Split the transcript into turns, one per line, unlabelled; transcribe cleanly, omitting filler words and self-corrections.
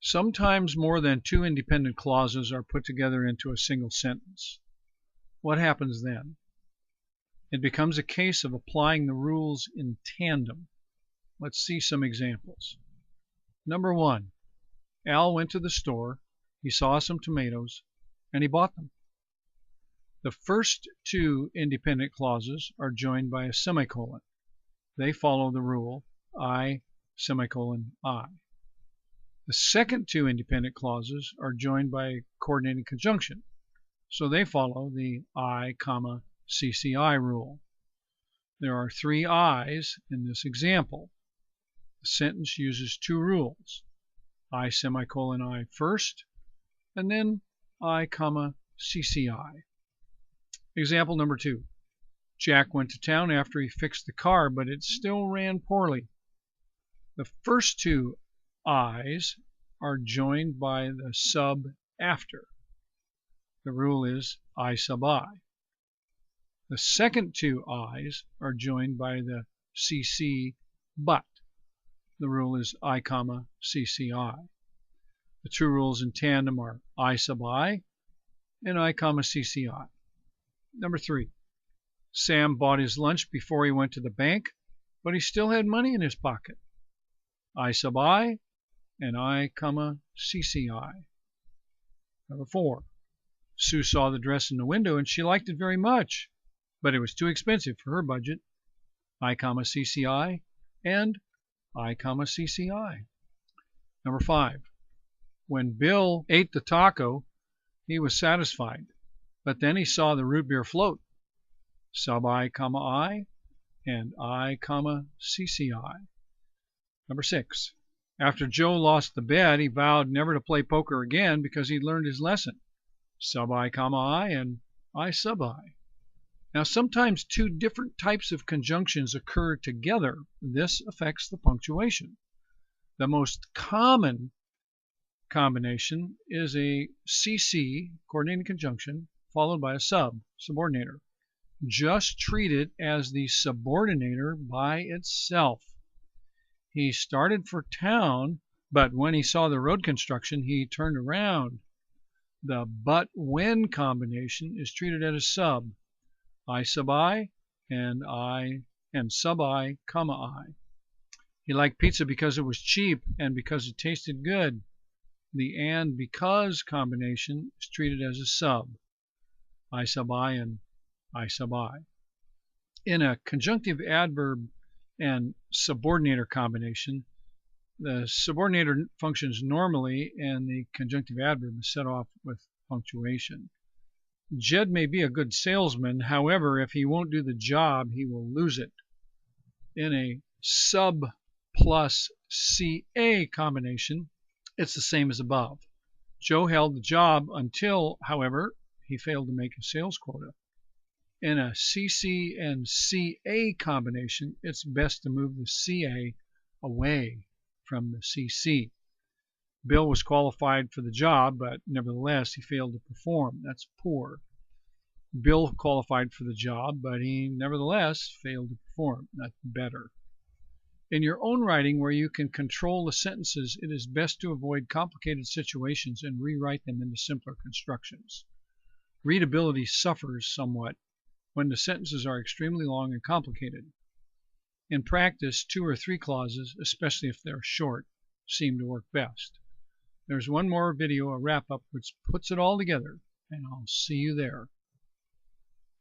Sometimes more than two independent clauses are put together into a single sentence. What happens then? It becomes a case of applying the rules in tandem. Let's see some examples. Number one, Al went to the store, he saw some tomatoes, and he bought them. The first two independent clauses are joined by a semicolon. They follow the rule I, semicolon, I. The second two independent clauses are joined by a coordinating conjunction, so they follow the I, comma, CCI rule. There are three I's in this example. The sentence uses two rules, I, semicolon, I first, and then I, comma, CCI. Example number two. Jack went to town after he fixed the car, but it still ran poorly. The first two I's are joined by the sub after. The rule is I sub I. The second two I's are joined by the CC but. The rule is I, comma, CCI. The two rules in tandem are I sub I and I, comma, CCI. Number three. Sam bought his lunch before he went to the bank, but he still had money in his pocket. I sub I and I, comma, CCI. Number four. Sue saw the dress in the window and she liked it very much, but it was too expensive for her budget. I, comma, CCI and I, comma, CCI. Number five. When Bill ate the taco, he was satisfied, but then he saw the root beer float. Sub I, comma, I and I, comma, CCI. Number six. After Joe lost the bet, he vowed never to play poker again because he'd learned his lesson. Sub I, comma, I and I sub I. Now sometimes two different types of conjunctions occur together. This affects the punctuation. The most common combination is a CC, coordinating conjunction, followed by a subordinator. Just treat it as the subordinator by itself. He started for town, but when he saw the road construction, he turned around. The but when combination is treated as a sub. I sub I and sub I, comma, I. He liked pizza because it was cheap and because it tasted good. The and because combination is treated as a sub. I sub I and I sub I. In a conjunctive adverb and subordinator combination, the subordinator functions normally and the conjunctive adverb is set off with punctuation. Jed may be a good salesman, however, if he won't do the job, he will lose it. In a sub plus CA combination, it's the same as above. Joe held the job until, however, he failed to make his sales quota. In a CC and CA combination, it's best to move the CA away from the CC. Bill was qualified for the job, but nevertheless he failed to perform. That's poor. Bill qualified for the job, but he nevertheless failed to perform. That's better. In your own writing, where you can control the sentences, it is best to avoid complicated situations and rewrite them into simpler constructions. Readability suffers somewhat when the sentences are extremely long and complicated. In practice, 2 or 3 clauses, especially if they're short, seem to work best. There's one more video, a wrap-up, which puts it all together, and I'll see you there.